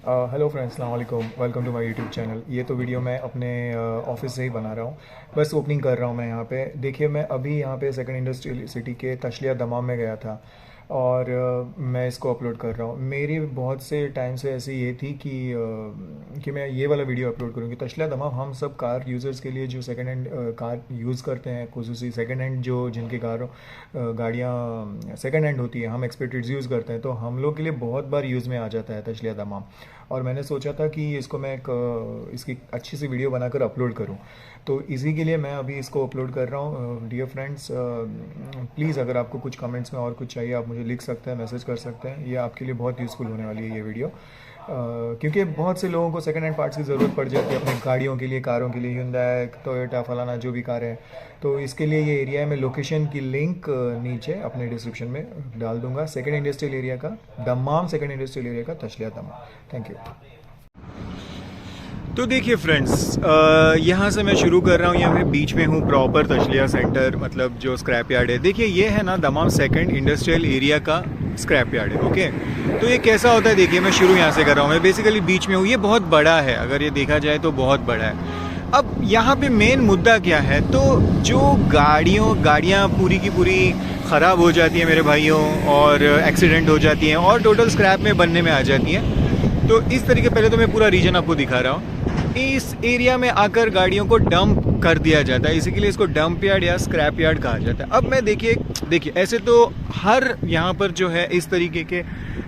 Hello friends, अस्सलाम वालेकुम। Welcome to my YouTube channel. ये तो वीडियो मैं अपने ऑफिस से ही बना रहा हूँ। बस ओपनिंग कर रहा हूँ मैं यहाँ पे। देखिए, मैं अभी यहाँ पे सेकंड इंडस्ट्रियल सिटी के तशलिया दमाम में गया था और मैं इसको अपलोड कर रहा हूँ। मेरी बहुत से टाइम से ऐसी ये थी कि मैं ये वाला वीडियो अपलोड करूँगी। तशलिया दमाम हम सब कार यूज़र्स के लिए जो सेकंड हैंड कार यूज़ करते हैं, खुसूसी सेकंड हैंड जो जिनकी गाड़ियाँ सेकंड हैंड होती है, हम एक्सपेक्टेड यूज़ करते हैं, तो हम लोग के लिए बहुत बार यूज़ में आ जाता है तशलिया दमाम। और मैंने सोचा था कि इसको मैं इसकी अच्छी सी वीडियो बनाकर अपलोड करूं, तो इसी के लिए मैं अभी इसको अपलोड कर रहा हूं। डियर फ्रेंड्स, प्लीज़ अगर आपको कुछ कमेंट्स में और कुछ चाहिए आप मुझे लिख सकते हैं, मैसेज कर सकते हैं। ये आपके लिए बहुत यूज़फुल होने वाली है ये वीडियो, क्योंकि बहुत से लोगों को सेकंड हैंड पार्ट्स की ज़रूरत पड़ जाती है अपनी गाड़ियों के लिए, कारों के लिए, hyundai, टोयोटा, फलाना जो भी कार है। तो इसके लिए ये एरिया है। मैं लोकेशन की लिंक नीचे अपने डिस्क्रिप्शन में डाल दूंगा। सेकंड इंडस्ट्रियल एरिया का दमाम, सेकंड इंडस्ट्रियल एरिया का तशलिया दमाम। Thank you. तो देखिए फ्रेंड्स, यहाँ से मैं शुरू कर रहा हूँ। यहाँ मैं बीच में हूँ, प्रॉपर तशलिया सेंटर, मतलब जो स्क्रैप यार्ड है। देखिए, ये है ना दमाम सेकंड इंडस्ट्रियल एरिया का स्क्रैप यार्ड है। ओके, तो ये कैसा होता है, देखिए मैं शुरू यहाँ से कर रहा हूँ। मैं बेसिकली बीच में हूँ। ये बहुत बड़ा है, अगर ये देखा जाए तो बहुत बड़ा है। अब यहाँ पे मेन मुद्दा क्या है, तो जो गाड़ियाँ पूरी की पूरी ख़राब हो जाती हैं मेरे भाइयों, और एक्सीडेंट हो जाती हैं और टोटल स्क्रैप में बनने में आ जाती हैं। तो इस तरीके, पहले तो मैं पूरा रीजन आपको दिखा रहा हूँ। इस एरिया में आकर गाड़ियों को डंप कर दिया जाता है, इसीलिए इसको डंप यार्ड या स्क्रैप यार्ड कहा जाता है। अब मैं देखिए ऐसे तो हर यहाँ पर जो है इस तरीके के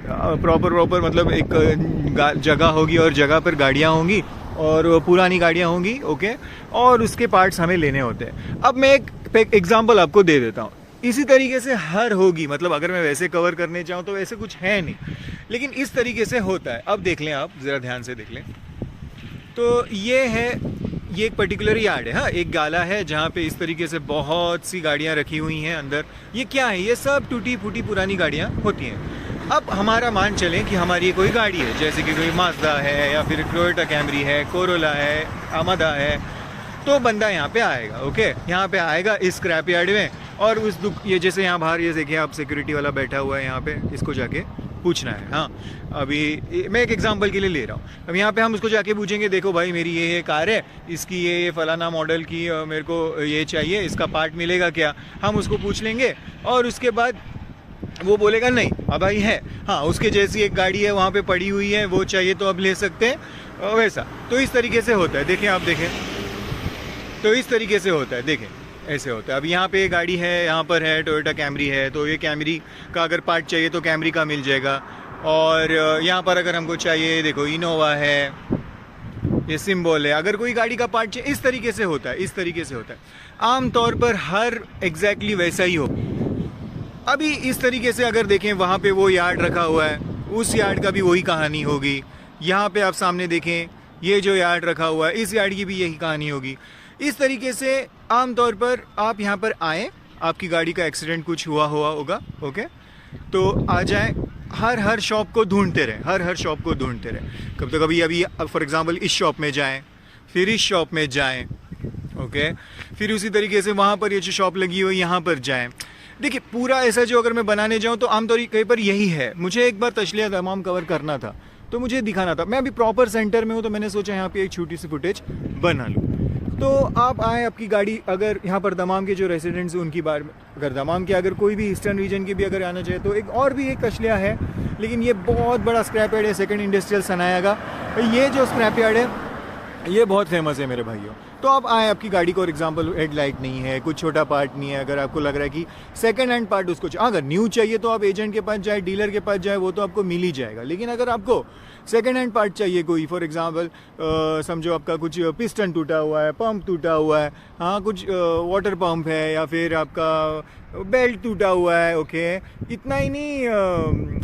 प्रॉपर मतलब एक जगह होगी और जगह पर गाड़ियाँ होंगी और पुरानी गाड़ियाँ होंगी। ओके, और उसके पार्ट्स हमें लेने होते हैं। अब मैं एक एग्जांपल आपको दे देता हूँ। इसी तरीके से हर होगी, मतलब अगर मैं वैसे कवर करने चाहूँ तो वैसे कुछ है नहीं, लेकिन इस तरीके से होता है। अब देख लें, आप ज़रा ध्यान से देख लें। तो ये एक पर्टिकुलर यार्ड है। हाँ, एक गाला है जहाँ पे इस तरीके से बहुत सी गाड़ियाँ रखी हुई हैं अंदर। ये क्या है, ये सब टूटी फूटी पुरानी गाड़ियाँ होती हैं। अब हमारा मान चलें कि हमारी कोई गाड़ी है, जैसे कि कोई माजदा है या फिर टोयोटा कैमरी है, कोरोला है, आमादा है। तो बंदा यहाँ पे आएगा। ओके, यहाँ पे आएगा इस स्क्रैप यार्ड में, और ये जैसे यहाँ बाहर ये देखिए आप, सिक्योरिटी वाला बैठा हुआ है यहाँ पे, इसको जाके पूछना है। हाँ, अभी मैं एक एग्जांपल के लिए ले रहा हूँ। अब यहाँ पे हम उसको जाके पूछेंगे, देखो भाई मेरी ये कार है, इसकी ये फलाना मॉडल की मेरे को ये चाहिए, इसका पार्ट मिलेगा क्या? हम उसको पूछ लेंगे और उसके बाद वो बोलेगा नहीं, अब भाई है, हाँ उसके जैसी एक गाड़ी है वहाँ पे पड़ी हुई है, वो चाहिए तो अब ले सकते हैं, वैसा। तो इस तरीके से होता है। देखें, आप देखें, तो इस तरीके से होता है। देखें, ऐसे होता है। अब यहाँ पे गाड़ी है, यहाँ पर है टोयोटा कैमरी है, तो ये कैमरी का अगर पार्ट चाहिए तो कैमरी का मिल जाएगा। और यहाँ पर अगर हमको चाहिए, देखो इनोवा है, ये सिंबल है। अगर कोई गाड़ी का पार्ट चाहिए, इस तरीके से होता है, इस तरीके से होता है। आमतौर पर हर एग्जैक्टली वैसा ही हो। अभी इस तरीके से अगर देखें, वहाँ पे वो यार्ड रखा हुआ है, उस यार्ड का भी वही कहानी होगी। यहाँ पे आप सामने देखें, ये जो यार्ड रखा हुआ है, इस यार्ड की भी यही कहानी होगी। इस तरीके से आमतौर पर आप यहाँ पर आएँ, आपकी गाड़ी का एक्सीडेंट कुछ हुआ होगा। ओके, तो आ जाएं, हर शॉप को ढूंढते रहें, हर शॉप को ढूंढते रहें। कब तक, अभी फॉर एग्जांपल इस शॉप में जाएं, फिर इस शॉप में जाएं। ओके, फिर उसी तरीके से वहाँ पर ये जो शॉप लगी हुई यहाँ पर जाएं। देखिए, पूरा ऐसा जो अगर मैं बनाने जाऊँ तो आमतौर कहीं पर यही है। मुझे एक बार तशलिया दमाम कवर करना था, तो मुझे दिखाना था। मैं अभी प्रॉपर सेंटर में हूँ, तो मैंने सोचा यहाँ पर एक छोटी सी फुटेज बना लूँ। तो आप आए, आपकी गाड़ी अगर यहाँ पर दमाम के जो रेसिडेंट्स हैं उनकी बार, अगर दमाम के अगर कोई भी ईस्टर्न रीजन की भी अगर आना चाहे, तो एक और भी एक तशलिया है, लेकिन ये बहुत बड़ा स्क्रैप यार्ड है, सेकंड इंडस्ट्रियल सनाया का। ये जो स्क्रैप यार्ड है ये बहुत फेमस है मेरे भाइयों। तो आप आए, आपकी गाड़ी को, फॉर एग्जांपल हेडलाइट नहीं है, कुछ छोटा पार्ट नहीं है, अगर आपको लग रहा है कि सेकंड हैंड पार्ट उसको अगर न्यू चाहिए तो आप एजेंट के पास जाए, डीलर के पास जाए, वो तो आपको मिल ही जाएगा। लेकिन अगर आपको सेकंड हैंड पार्ट चाहिए कोई, फॉर एग्जांपल समझो आपका कुछ पिस्टन टूटा हुआ है, पंप टूटा हुआ है, हाँ कुछ वाटर पंप है, या फिर आपका बेल्ट टूटा हुआ है। ओके, इतना ही नहीं,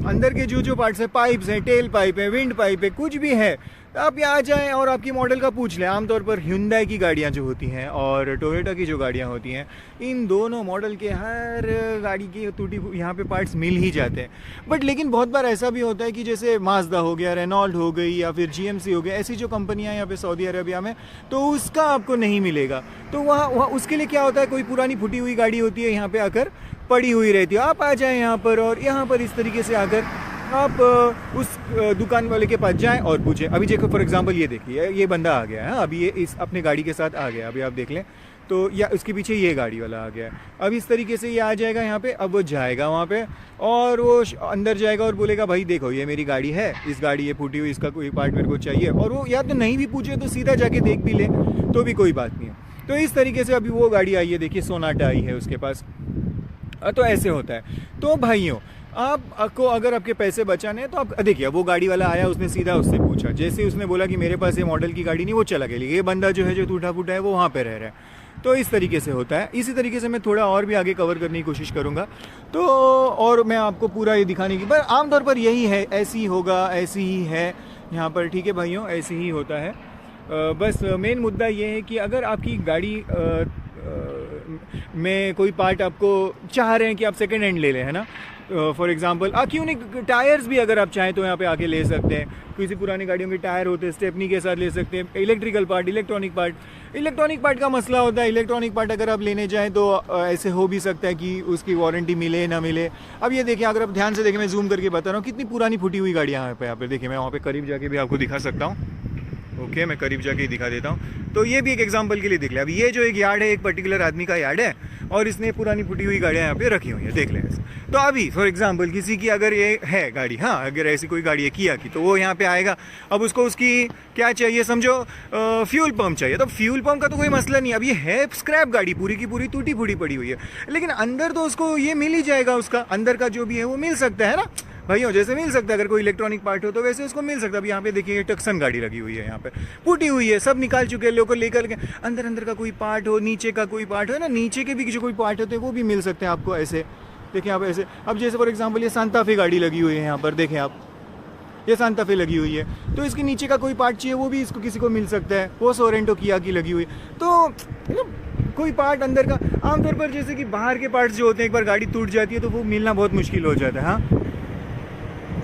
अंदर के जो पार्ट्स हैं, पाइप्स हैं, टेल पाइप है, विंड पाइप है, कुछ भी है, आप यहाँ जाएं और आपकी मॉडल का पूछ लें। आमतौर पर hyundai की गाड़ियाँ जो होती हैं और टोयोटा की जो गाड़ियाँ होती हैं, इन दोनों मॉडल के हर गाड़ी की टूटी यहाँ पे पार्ट्स मिल ही जाते हैं। बट लेकिन बहुत बार ऐसा भी होता है कि जैसे माजदा हो गया, रेनॉल्ट हो गई, या फिर GMC हो गया, ऐसी जो कंपनियाँ यहाँ पे सऊदी अरबिया में, तो उसका आपको नहीं मिलेगा। तो वहाँ उसके लिए क्या होता है, कोई पुरानी फूटी हुई गाड़ी होती है, यहाँ पर आकर पड़ी हुई रहती है। आप आ जाएँ यहाँ पर, और यहाँ पर इस तरीके से आकर आप उस दुकान वाले के पास जाएं और पूछें। अभी देखो फॉर एग्जांपल ये देखिए, ये बंदा आ गया है, अभी ये इस अपने गाड़ी के साथ आ गया, अभी आप देख लें तो, या उसके पीछे ये गाड़ी वाला आ गया है। अब इस तरीके से ये आ जाएगा यहाँ पे, अब वो जाएगा वहाँ पे और वो अंदर जाएगा और बोलेगा भाई देखो ये मेरी गाड़ी है, इस गाड़ी ये फूटी हुई, इसका कोई पार्ट मेरे को चाहिए, और वो या तो नहीं भी पूछे तो सीधा जाके देख भी ले तो भी कोई बात नहीं है। तो इस तरीके से अभी वो गाड़ी आई है, देखिए सोनाटा आई है उसके पास, तो ऐसे होता है। तो भाइयों आपको अगर आपके पैसे बचाने हैं तो आप देखिए, वो गाड़ी वाला आया, उसने सीधा उससे पूछा, जैसे ही उसने बोला कि मेरे पास ये मॉडल की गाड़ी नहीं, वो चला गया। ये बंदा जो है, जो टूटा फूटा है, वो वहाँ पे रह रहा है। तो इस तरीके से होता है। इसी तरीके से मैं थोड़ा और भी आगे कवर करने की कोशिश करूँगा, तो और मैं आपको पूरा ये दिखाने की, पर आमतौर पर यही है, ऐसी ही होगा, ऐसी ही है यहाँ पर, ठीक है भाइयों, ऐसे ही होता है। बस मेन मुद्दा ये है कि अगर आपकी गाड़ी में कोई पार्ट आपको चाह रहे हैं कि आप सेकेंड हैंड ले लें, है ना, फॉर एग्जांपल क्यों नहीं, टायर्स भी अगर आप चाहें तो यहाँ पे आके ले सकते हैं। किसी पुरानी गाड़ियों के टायर होते हैं, स्टेपनी के साथ ले सकते हैं। इलेक्ट्रिकल पार्ट, इलेक्ट्रॉनिक पार्ट का मसला होता है। इलेक्ट्रॉनिक पार्ट अगर आप लेने जाएं तो ऐसे हो भी सकता है कि उसकी वारंटी मिले ना मिले। अब ये देखिए, अगर आप ध्यान से देखें, मैं जूम करके बता रहा हूँ कितनी पुरानी फूटी हुई गाड़ी यहाँ पे देखिए, मैं वहाँ पे करीब जाके भी आपको दिखा सकता हूँ। ओके, मैं करीब जाके ही दिखा देता हूँ। तो ये भी एक एग्जांपल के लिए देख ले। अब ये जो एक यार्ड है, एक पर्टिकुलर आदमी का यार्ड है, और इसने पुरानी फूटी हुई गाड़ियाँ यहाँ पे रखी हुई है, देख लें। तो अभी फॉर एग्जांपल किसी की अगर ये है गाड़ी, हाँ अगर ऐसी कोई गाड़ी है किया की, तो वो यहाँ पे आएगा। अब उसको उसकी क्या चाहिए, समझो फ्यूल पंप चाहिए। तो फ्यूल पंप का तो कोई मसला नहीं। अब ये है स्क्रैप गाड़ी, पूरी की पूरी टूटी फूटी पड़ी हुई है, लेकिन अंदर तो उसको ये मिल ही जाएगा, उसका अंदर का जो भी है वो मिल सकता है ना भाइयों, जैसे मिल सकता है। अगर कोई इलेक्ट्रॉनिक पार्ट हो तो वैसे उसको मिल सकता है। अब यहाँ पे देखिए, टक्सन गाड़ी लगी हुई है, यहाँ पे फूटी हुई है, सब निकाल चुके हैं लोग को लेकर के। अंदर का कोई पार्ट हो, नीचे का कोई पार्ट हो ना, नीचे के भी जो कोई पार्ट होते हैं वो भी मिल सकते हैं आपको ऐसे। देखिए आप ऐसे, अब जैसे फॉर एग्जांपल ये सांता फे गाड़ी लगी हुई है यहाँ पर, देखें आप, ये सांता फे लगी हुई है, तो इसके नीचे का कोई पार्ट चाहिए वो भी इसको किसी को मिल सकता है। वो सोरेंटो किया की लगी हुई, तो कोई पार्ट अंदर का, आमतौर पर जैसे कि बाहर के पार्ट्स जो होते हैं, एक बार गाड़ी टूट जाती है तो वो मिलना बहुत मुश्किल हो जाता है।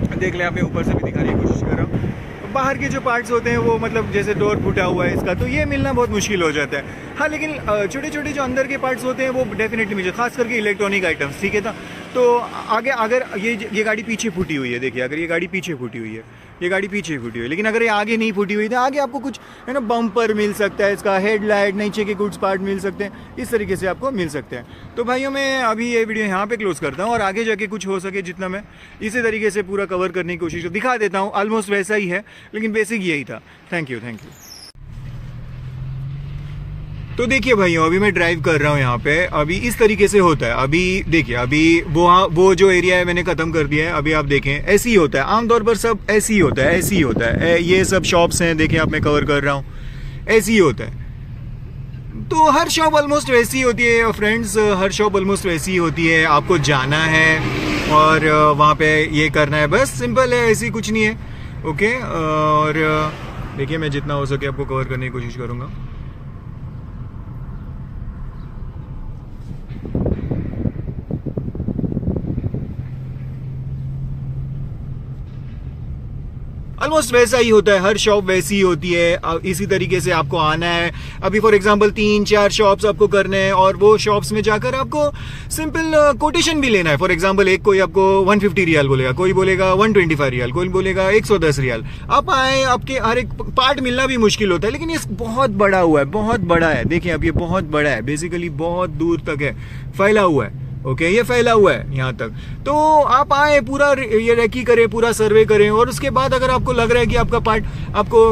हाँ देख ले, आप ऊपर से भी दिखाने की कोशिश कर रहा हूँ। बाहर के जो पार्ट्स होते हैं वो, मतलब जैसे डोर फूटा हुआ है इसका, तो ये मिलना बहुत मुश्किल हो जाता है। हाँ लेकिन छोटे छोटे जो अंदर के पार्ट्स होते हैं वो डेफिनेटली मिल जाए, खास करके इलेक्ट्रॉनिक आइटम्स, ठीक है ना। तो आगे अगर ये गाड़ी पीछे फूटी हुई है, देखिए अगर ये गाड़ी पीछे फूटी हुई है, ये गाड़ी पीछे फूटी हुई है, लेकिन अगर ये आगे नहीं फूटी हुई तो आगे आपको कुछ है ना, बम्पर मिल सकता है, इसका हेडलाइट, नीचे के गुड्स पार्ट मिल सकते हैं, इस तरीके से आपको मिल सकते हैं। तो भाइयों मैं अभी ये वीडियो यहाँ पे क्लोज करता हूँ, और आगे जाके कुछ हो सके जितना मैं इसी तरीके से पूरा कवर करने की कोशिश दिखा देता हूँ। ऑलमोस्ट वैसा ही है, लेकिन बेसिक यही था। Thank you. तो देखिए भाइयों, अभी मैं ड्राइव कर रहा हूँ यहाँ पे, अभी इस तरीके से होता है। अभी देखिए, अभी वो जो एरिया है मैंने खत्म कर दिया है। अभी आप देखें, ऐसे ही होता है आमतौर पर, सब ऐसे ही होता है, ऐसे ही होता है। ये सब शॉप्स हैं, देखिए आप, मैं कवर कर रहा हूँ, ऐसे ही होता है। तो हर शॉप ऑलमोस्ट वैसी ही होती है फ्रेंड्स, हर शॉप ऑलमोस्ट वैसी ही होती है। आपको जाना है और वहाँ पे ये करना है, बस सिंपल है, ऐसी कुछ नहीं है। ओके, और देखिए मैं जितना हो सके आपको कवर करने की कोशिश करूँगा। ऑलमोस्ट वैसा ही होता है, हर शॉप वैसी ही होती है। इसी तरीके से आपको आना है। अभी फॉर एग्जांपल 3-4 शॉप्स आपको करने हैं, और वो शॉप्स में जाकर आपको सिंपल कोटेशन भी लेना है। फॉर एग्जांपल एक कोई आपको 150 रियाल बोलेगा, कोई बोलेगा 125 रियाल, कोई बोलेगा 110 रियाल। आप आए, आपके हर एक पार्ट मिलना भी मुश्किल होता है, लेकिन ये बहुत बड़ा हुआ है, बहुत बड़ा है। देखिए अब ये बहुत बड़ा है, बेसिकली बहुत दूर तक है, फैला हुआ है। ओके, ये फैला हुआ है यहाँ तक। तो आप आए, पूरा ये रेकी करें, पूरा सर्वे करें, और उसके बाद अगर आपको लग रहा है कि आपका पार्ट आपको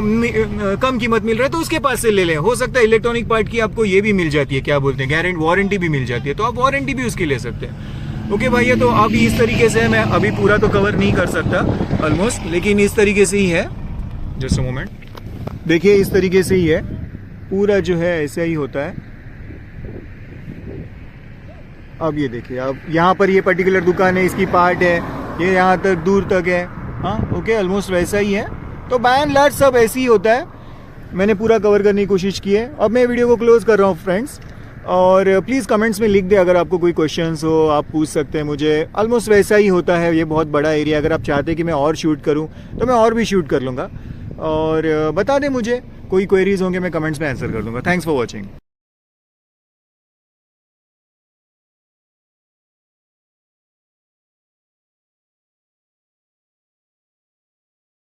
कम कीमत मिल रहा है तो उसके पास से ले लें। हो सकता है इलेक्ट्रॉनिक पार्ट की आपको ये भी मिल जाती है, क्या बोलते हैं, गारंटी, वारंटी भी मिल जाती है, तो आप वारंटी भी उसकी ले सकते हैं। ओके भैया, तो अभी इस तरीके से मैं अभी पूरा तो कवर नहीं कर सकता ऑलमोस्ट, लेकिन इस तरीके से ही है। जस्ट अ मोमेंट, देखिए इस तरीके से ही है पूरा, जो है ऐसा ही होता है। अब ये देखिए, अब यहाँ पर ये पर्टिकुलर दुकान है, इसकी पार्ट है, ये यहाँ तक दूर तक है। हाँ ओके, ऑलमोस्ट वैसा ही है। तो बाय एंड लार्ज सब ऐसे ही होता है। मैंने पूरा कवर करने की कोशिश की है। अब मैं वीडियो को क्लोज कर रहा हूँ फ्रेंड्स, और प्लीज़ कमेंट्स में लिख दे, अगर आपको कोई क्वेश्चंस हो आप पूछ सकते हैं मुझे। ऑलमोस्ट वैसा ही होता है, ये बहुत बड़ा एरिया। अगर आप चाहते हैं कि मैं और शूट करूँ तो मैं और भी शूट कर लूँगा, और बता दें मुझे, कोई क्वेरीज होंगे मैं कमेंट्स में आंसर कर दूँगा। Thanks for watching.